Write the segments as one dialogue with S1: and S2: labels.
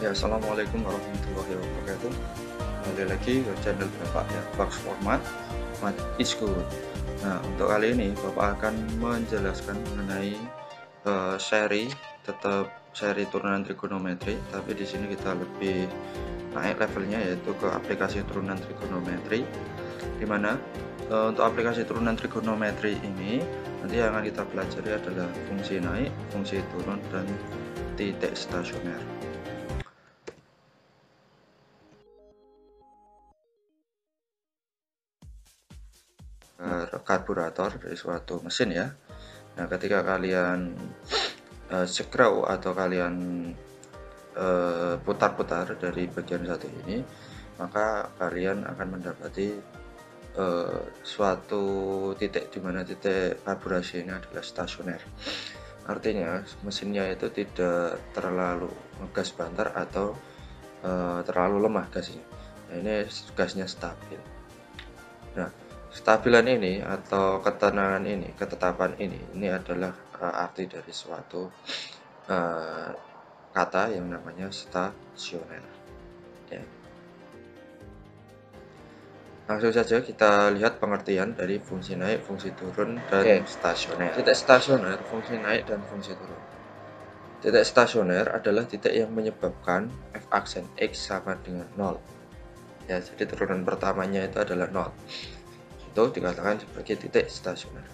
S1: Ya, assalamualaikum warahmatullahi wabarakatuh. Kembali lagi ke channel Bapak ya, Box Format Math is Good. Nah, untuk kali ini Bapak akan menjelaskan mengenai tetap seri turunan trigonometri, tapi di sini kita lebih naik levelnya yaitu ke aplikasi turunan trigonometri, di mana untuk aplikasi turunan trigonometri ini nanti yang akan kita pelajari adalah fungsi naik, fungsi turun, dan titik stasioner. Karburator dari suatu mesin ya. Nah, ketika kalian scroll atau kalian putar-putar dari bagian satu ini, maka kalian akan mendapati suatu titik di mana titik karburasi ini adalah stasioner. Artinya mesinnya itu tidak terlalu ngegas banter atau terlalu lemah gasnya. Nah, ini gasnya stabil. Nah, stabilan ini atau ketenangan ini, ketetapan ini adalah arti dari suatu kata yang namanya stasioner. Ya. Langsung saja kita lihat pengertian dari fungsi naik, fungsi turun, dan stasioner. Titik stasioner, fungsi naik dan fungsi turun. Titik stasioner adalah titik yang menyebabkan f aksen x sama dengan 0. Ya, jadi turunan pertamanya itu adalah 0. Itu dikatakan sebagai titik stasioner.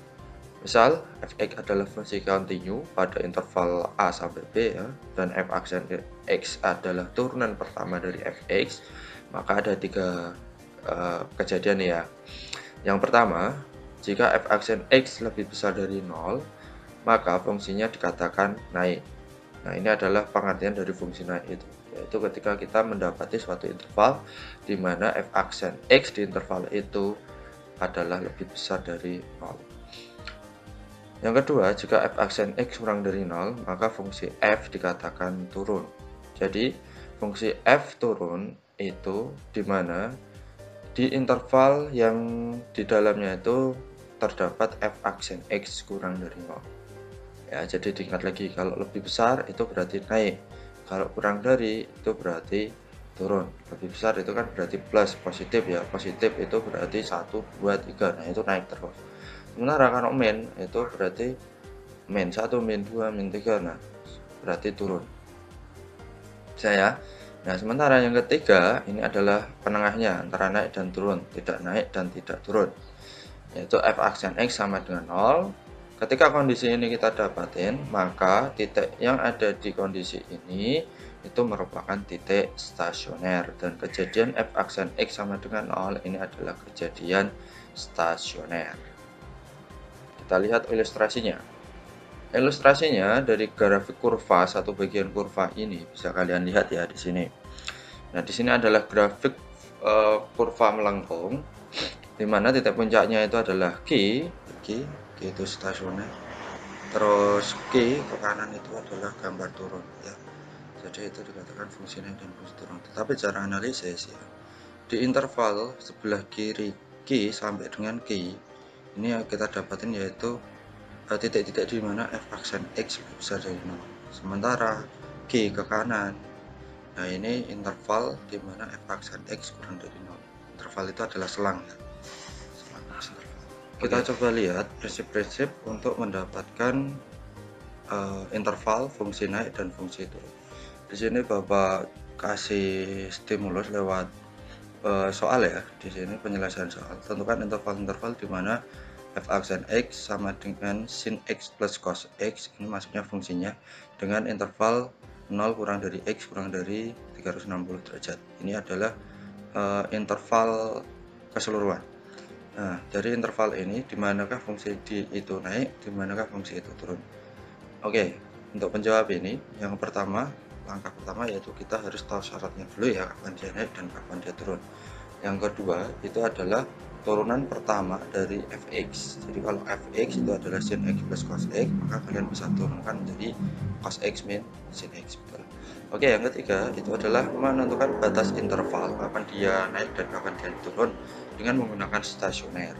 S1: Misal fx adalah fungsi kontinu pada interval a sampai b ya, dan f aksen x adalah turunan pertama dari fx, maka ada tiga kejadian ya. Yang pertama, jika f aksen x lebih besar dari 0, maka fungsinya dikatakan naik. Nah, ini adalah pengertian dari fungsi naik itu, yaitu ketika kita mendapati suatu interval di mana f aksen x di interval itu adalah lebih besar dari 0. Yang kedua, jika f aksen x kurang dari 0, maka fungsi f dikatakan turun. Jadi, fungsi f turun itu di mana di interval yang di dalamnya itu terdapat f aksen x kurang dari 0. Ya, jadi diingat lagi, kalau lebih besar itu berarti naik, kalau kurang dari itu berarti turun. Lebih besar itu kan berarti plus, positif ya, positif itu berarti 1, 2, 3, nah itu naik terus. Sementara kalau min itu berarti min 1, min 2, min 3, nah berarti turun. Saya. Nah, sementara yang ketiga ini adalah penengahnya antara naik dan turun, tidak naik dan tidak turun, yaitu f aksen x sama dengan 0. Ketika kondisi ini kita dapatin, maka titik yang ada di kondisi ini itu merupakan titik stasioner, dan kejadian f aksen x sama dengan 0 ini adalah kejadian stasioner. Kita lihat ilustrasinya. Ilustrasinya dari grafik kurva, satu bagian kurva ini bisa kalian lihat ya di sini. Nah, di sini adalah grafik kurva melengkung, di mana titik puncaknya itu adalah Q itu stasioner. Terus Q ke kanan itu adalah gambar turun ya. Jadi itu dikatakan fungsi naik dan fungsi turun. Tetapi cara analisis ya, di interval sebelah kiri Q sampai dengan Q ini yang kita dapatin yaitu titik-titik di mana f aksen x lebih besar dari 0. Sementara Q ke kanan, nah ini interval di mana f aksen x kurang dari 0. Interval itu adalah selang ya. Kita coba lihat prinsip-prinsip untuk mendapatkan interval fungsi naik dan fungsi turun. Di sini Bapak kasih stimulus lewat soal ya. Di sini penyelesaian soal. Tentukan interval-interval di mana f aksen x sama dengan sin x plus cos x, ini maksudnya fungsinya, dengan interval 0 kurang dari x kurang dari 360 derajat. Ini adalah interval keseluruhan. Nah, dari interval ini dimanakah fungsi itu naik, dimanakah fungsi itu turun. Oke, untuk menjawab ini, yang pertama, langkah pertama yaitu kita harus tahu syaratnya dulu ya, kapan dia naik dan kapan dia turun. Yang kedua itu adalah turunan pertama dari fx. Jadi kalau fx itu adalah sin x plus cos x, maka kalian bisa turunkan menjadi cos x min sin x. Betul. Oke, yang ketiga itu adalah menentukan batas interval kapan dia naik dan kapan dia turun dengan menggunakan stasioner.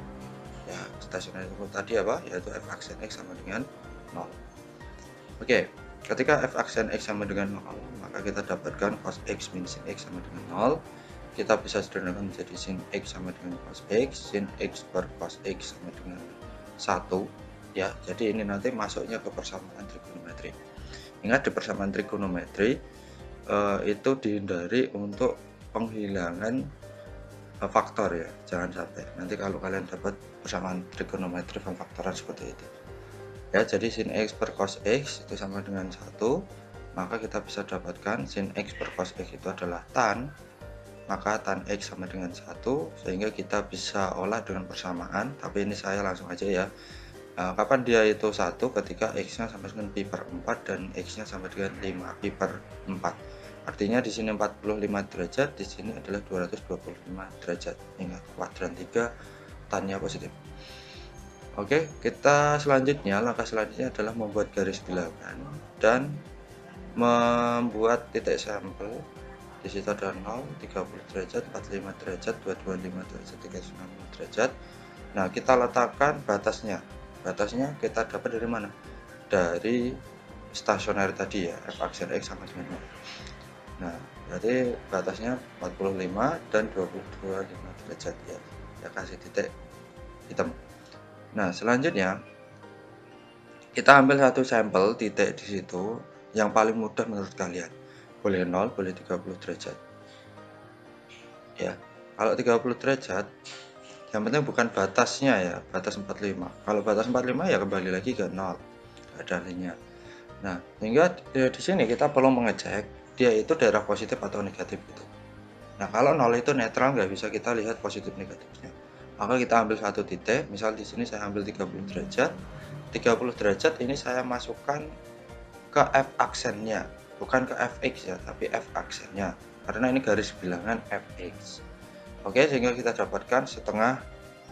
S1: Ya, stasioner itu tadi apa? Yaitu f aksen x sama dengan 0. Oke, Ketika f aksen x sama dengan 0, maka kita dapatkan cos x min sin x sama dengan 0. Kita bisa sederhanakan menjadi sin x sama dengan cos x, sin x per cos x sama dengan 1 ya. Jadi ini nanti masuknya ke persamaan trigonometri. Ingat di persamaan trigonometri itu dihindari untuk penghilangan faktor ya, jangan sampai nanti kalau kalian dapat persamaan trigonometri faktoran seperti itu ya. Jadi sin x per cos x itu sama dengan 1, maka kita bisa dapatkan sin x per cos x itu adalah tan, maka tan x sama dengan 1, sehingga kita bisa olah dengan persamaan. Tapi ini saya langsung aja ya. Kapan dia itu 1? Ketika x nya sama dengan pi per 4 dan x nya sama dengan 5 pi per 4. Artinya di sini 45 derajat, di sini adalah 225 derajat. Ingat, kuadran 3 tannya positif. Oke, kita selanjutnya, langkah selanjutnya adalah membuat garis bilangan dan membuat titik sampel. Di situ ada 0, 30 derajat, 45 derajat, 225 derajat, 360 derajat. Nah, kita letakkan batasnya. Batasnya kita dapat dari mana? Dari stasioner tadi ya, f aksen x sama dengan 0. Nah, berarti batasnya 45 dan 225 derajat ya. Ya kasih titik hitam. Nah, selanjutnya kita ambil satu sampel titik di situ yang paling mudah menurut kalian. Boleh 0, boleh 30 derajat. Ya. Kalau 30 derajat, yang penting bukan batasnya ya, batas 45. Kalau batas 45 ya kembali lagi ke 0. Ada artinya. Nah, hingga di sini kita perlu mengecek dia itu daerah positif atau negatif gitu. Nah, kalau 0 itu netral, nggak bisa kita lihat positif negatifnya. Maka kita ambil satu titik, misal di sini saya ambil 30 derajat. 30 derajat ini saya masukkan ke f aksennya, bukan ke fx ya, tapi f aksennya. Karena ini garis bilangan fx. Oke, sehingga kita dapatkan setengah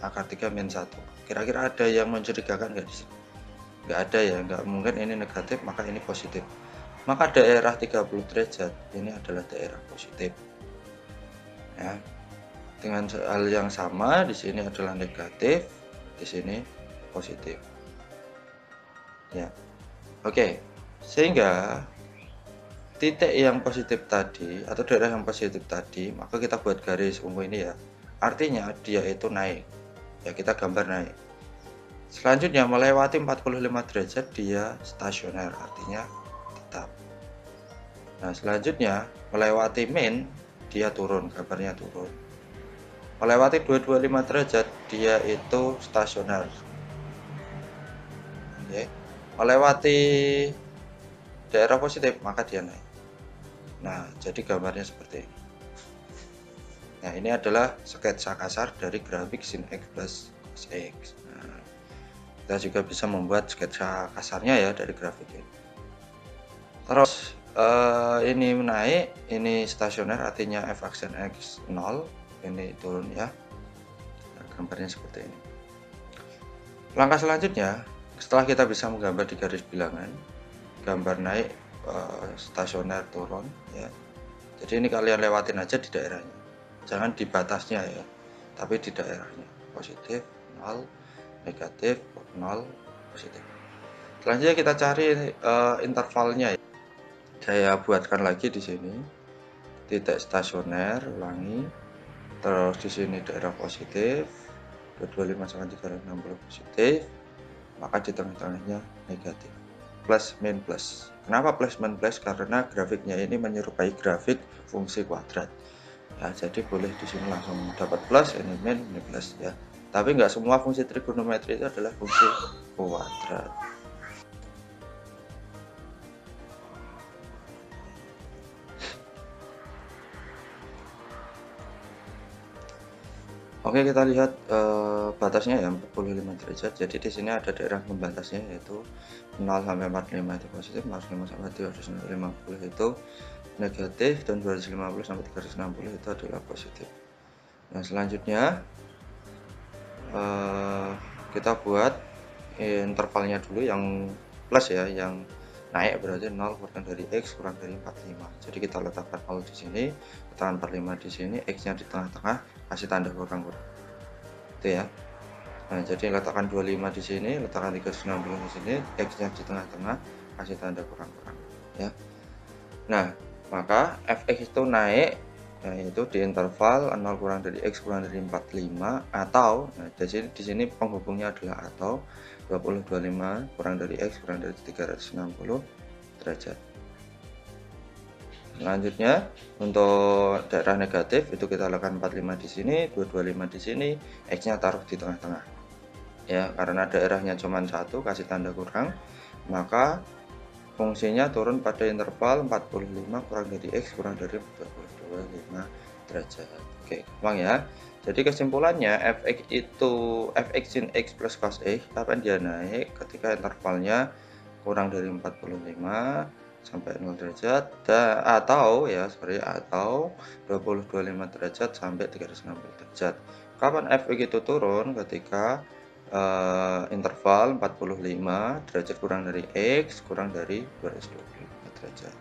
S1: akar 3 min 1. Kira-kira ada yang mencurigakan nggak di sini? Nggak ada ya, nggak mungkin ini negatif, maka ini positif. Maka daerah 30 derajat ini adalah daerah positif. Ya. Dengan hal yang sama, di sini adalah negatif, di sini positif. Ya. Oke. Sehingga titik yang positif tadi atau daerah yang positif tadi, maka kita buat garis ungu ini ya. Artinya dia itu naik. Ya, kita gambar naik. Selanjutnya melewati 45 derajat dia stasioner, artinya tetap. Nah, selanjutnya melewati min dia turun, gambarnya turun. Melewati 225 derajat dia itu stasioner. Oke. Melewati daerah positif maka dia naik. Nah, jadi gambarnya seperti ini. Nah, ini adalah sketsa kasar dari grafik sin x plus cos x. Nah, kita juga bisa membuat sketsa kasarnya ya dari grafik ini. Terus ini naik, ini stasioner, artinya f aksen x 0, ini turun ya. Nah, gambarnya seperti ini. Langkah selanjutnya, setelah kita bisa menggambar di garis bilangan, gambar naik, stasioner turun ya. Jadi ini kalian lewatin aja di daerahnya, jangan di batasnya ya, tapi di daerahnya. Positif 0, negatif 0, positif. Selanjutnya kita cari intervalnya ya. Saya buatkan lagi di sini titik stasioner, ulangi. Terus di sini daerah positif 225 sampai 360 positif, maka di tengah-tengahnya negatif. Plus min plus. Kenapa plus min plus? Karena grafiknya ini menyerupai grafik fungsi kuadrat. Ya, jadi boleh di sini langsung dapat plus, ini min, ini plus ya. Tapi nggak semua fungsi trigonometri itu adalah fungsi kuadrat. Oke, kita lihat batasnya ya 45 derajat. Jadi di sini ada daerah pembatasnya yaitu 0 sampai 45 itu positif, 45 sampai 350 itu negatif, dan 250 sampai 360 itu adalah positif. Nah, selanjutnya kita buat intervalnya dulu yang plus ya, yang naik berarti 0 kurang dari x kurang dari 45. Jadi kita letakkan 0 di sini, letakkan 45 di sini, x-nya di tengah-tengah, kasih tanda kurang-kurang. Itu ya. Nah, jadi letakkan 25 di sini, letakkan 360 di sini, x-nya di tengah-tengah, kasih tanda kurang-kurang. ya. Nah, maka fx itu naik, yaitu di interval 0 kurang dari x kurang dari 45 atau, nah di sini penghubungnya adalah atau 2025 kurang dari x kurang dari 360 derajat. Selanjutnya untuk daerah negatif itu kita lakukan 45 di sini, 225 di sini, x-nya taruh di tengah-tengah. Ya, karena daerahnya cuma satu, kasih tanda kurang, maka fungsinya turun pada interval 45 kurang dari x kurang dari 225 derajat. Oke, gampang ya. Jadi kesimpulannya fx sin x plus cos x kapan dia naik ketika intervalnya kurang dari 45 sampai 0 derajat atau 20-25 derajat sampai 360 derajat. Kapan fx itu turun ketika interval 45 derajat kurang dari x kurang dari 225 derajat.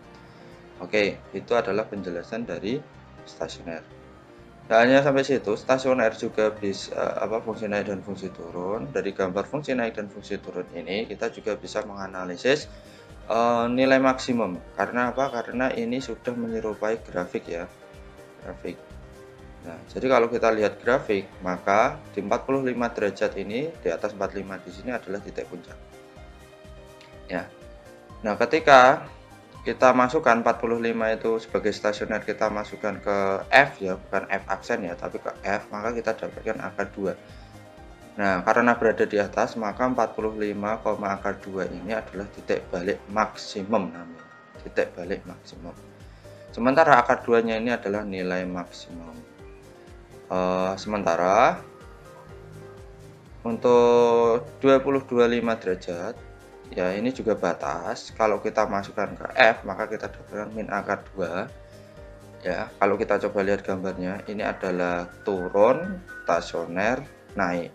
S1: Oke, itu adalah penjelasan dari stasioner. Nah, hanya sampai situ. Stasioner juga bisa fungsi naik dan fungsi turun. Dari gambar fungsi naik dan fungsi turun ini kita juga bisa menganalisis nilai maksimum. Karena apa? Karena ini sudah menyerupai grafik ya. Grafik. Nah, jadi kalau kita lihat grafik, maka di 45 derajat ini, di atas 45 di sini adalah titik puncak. Ya. Nah, ketika kita masukkan 45 itu sebagai stasioner, kita masukkan ke F ya, bukan F aksen ya, tapi ke F, maka kita dapatkan akar 2. Nah, karena berada di atas, maka 45, akar 2 ini adalah titik balik maksimum namanya. Titik balik maksimum. Sementara akar 2-nya ini adalah nilai maksimum. Sementara untuk 20-25 derajat ya ini juga batas. Kalau kita masukkan ke F maka kita dapatkan min akar 2 ya. Kalau kita coba lihat gambarnya, ini adalah turun, stasioner, naik.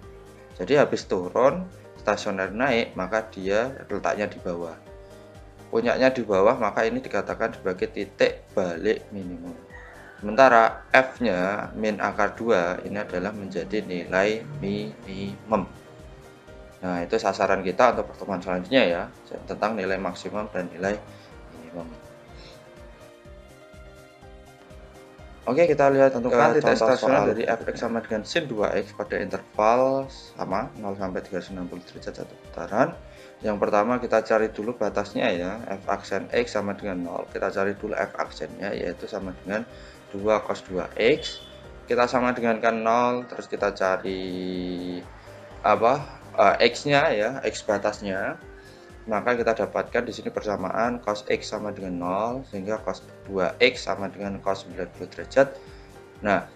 S1: Jadi habis turun, stasioner naik, maka dia letaknya di bawah. Puncaknya di bawah, maka ini dikatakan sebagai titik balik minimum. Sementara F-nya min akar 2 ini adalah menjadi nilai minimum. Nah, itu sasaran kita untuk pertemuan selanjutnya ya, tentang nilai maksimum dan nilai minimum. Oke, kita lihat tentukan titik stasioner dari fx sama dengan sin 2x pada interval sama 0 sampai 360 derajat satu putaran. Yang pertama kita cari dulu batasnya ya, f aksen x sama dengan 0. Kita cari dulu f aksennya yaitu sama dengan 2 cos 2x. Kita sama dengan kan 0, terus kita cari x-nya ya, x batasnya. Maka kita dapatkan di sini persamaan cos x sama dengan 0 sehingga cos 2x sama dengan cos 90 derajat. Nah,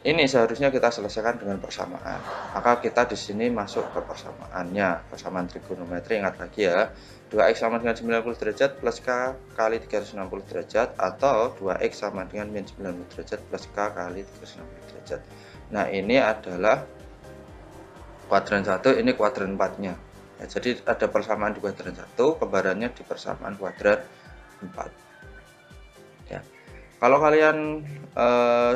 S1: ini seharusnya kita selesaikan dengan persamaan. Maka kita di sini masuk ke persamaannya, persamaan trigonometri. Ingat lagi ya, 2x sama dengan 90 derajat plus k kali 360 derajat atau 2x sama dengan min 90 derajat plus k kali 360 derajat. Nah, ini adalah kuadran 1, ini kuadran 4-nya. Ya, jadi ada persamaan di kuadran 1, kembarannya di persamaan kuadran 4. Ya. Kalau kalian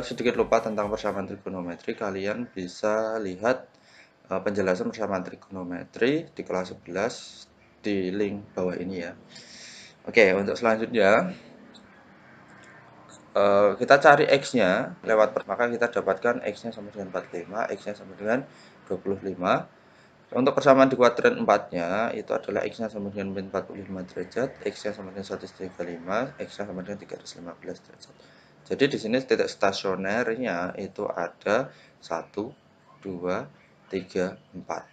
S1: sedikit lupa tentang persamaan trigonometri, kalian bisa lihat penjelasan persamaan trigonometri di kelas 11 di link bawah ini ya. Oke, untuk selanjutnya kita cari x-nya lewat maka kita dapatkan x-nya sama dengan 45, x-nya sama dengan 25. Untuk persamaan di kuadran 4-nya itu adalah x-nya sama dengan min 45 derajat, x-nya sama dengan 135, x-nya sama dengan 315 derajat. Jadi di sini titik stasionernya itu ada 1, 2, 3, 4.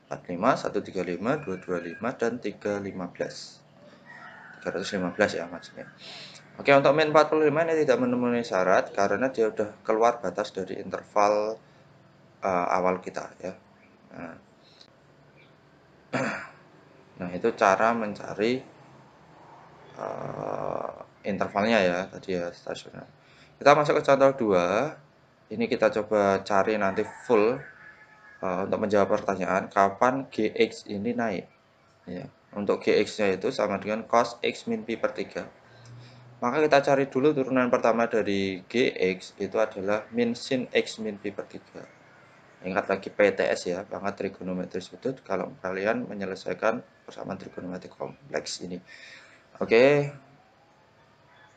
S1: 45, 135, 225 dan 315. 315 ya maksudnya. Oke, untuk min 45 ini tidak memenuhi syarat karena dia sudah keluar batas dari interval awal kita ya. Nah, itu cara mencari intervalnya ya tadi ya, stasioner. Kita masuk ke contoh 2. Ini kita coba cari nanti full untuk menjawab pertanyaan kapan gx ini naik ya. Untuk gx-nya itu sama dengan cos x min pi per 3. Maka kita cari dulu turunan pertama dari gx itu adalah min sin x min pi per 3. Ingat lagi PTS ya, pangkat trigonometri sudut kalau kalian menyelesaikan persamaan trigonometri kompleks ini. Oke,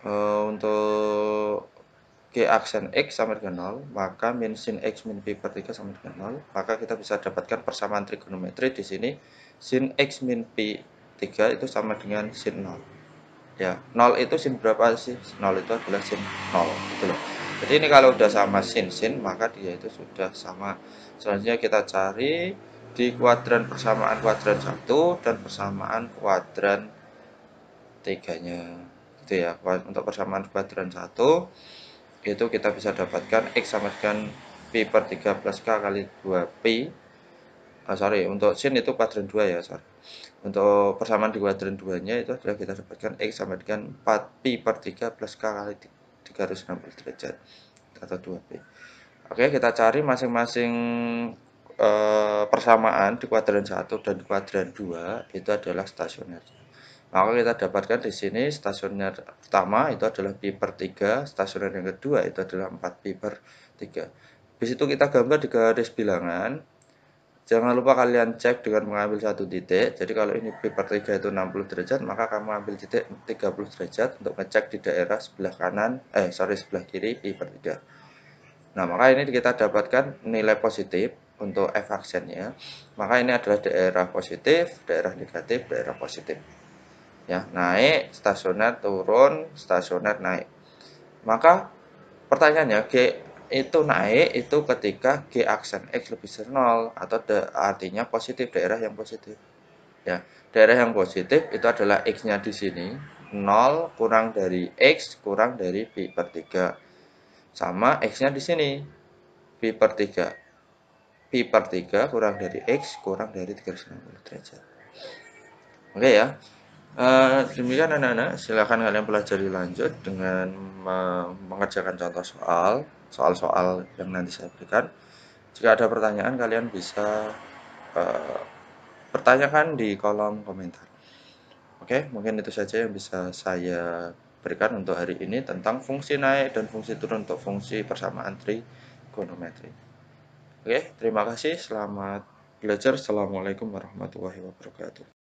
S1: Untuk G aksen X sama dengan 0, maka min sin X min Pi per 3 sama dengan 0, maka kita bisa dapatkan persamaan trigonometri di sini. Sin X min Pi 3 itu sama dengan sin 0. Ya, 0 itu sin berapa sih? 0 itu adalah sin 0, gitu loh. Jadi ini kalau udah sama sin, maka dia itu sudah sama. Selanjutnya kita cari di kuadran persamaan kuadran 1 dan persamaan kuadran 3-nya. Gitu ya. Untuk persamaan kuadran 1 itu kita bisa dapatkan X sama dengan Pi per 3 plus K kali 2Pi. Sorry, untuk sin itu kuadran 2 ya, sorry. Untuk persamaan di kuadran 2-nya itu adalah kita dapatkan X sama dengan 4Pi per 3 plus K kali 360 derajat atau 2Pi. Oke, kita cari masing-masing persamaan di kuadran 1 dan kuadran 2 itu adalah stasioner. Maka kita dapatkan di sini stasioner pertama itu adalah Pi per 3, stasioner yang kedua itu adalah 4Pi per 3. Habis itu kita gambar di garis bilangan. Jangan lupa kalian cek dengan mengambil satu titik. Jadi kalau ini Pi per 3 itu 60 derajat, maka kamu ambil titik 30 derajat untuk ngecek di daerah sebelah kanan, sebelah kiri Pi per 3. Nah, maka ini kita dapatkan nilai positif untuk F aksennya. Maka ini adalah daerah positif, daerah negatif, daerah positif. Ya, naik, stasioner, turun, stasioner, naik. Maka pertanyaannya, G itu naik itu ketika G aksen X lebih dari 0 atau artinya positif, daerah yang positif. Ya, daerah yang positif itu adalah X-nya di sini 0 kurang dari X kurang dari Pi per 3 sama X-nya di sini Pi per 3. Pi per 3 kurang dari X kurang dari 360 derajat. Oke ya. Demikian anak-anak, silakan kalian pelajari lanjut dengan mengerjakan contoh soal-soal yang nanti saya berikan. Jika ada pertanyaan, kalian bisa pertanyakan di kolom komentar. Oke, mungkin itu saja yang bisa saya berikan untuk hari ini tentang fungsi naik dan fungsi turun untuk fungsi persamaan trigonometri. Oke, terima kasih. Selamat belajar. Assalamualaikum warahmatullahi wabarakatuh.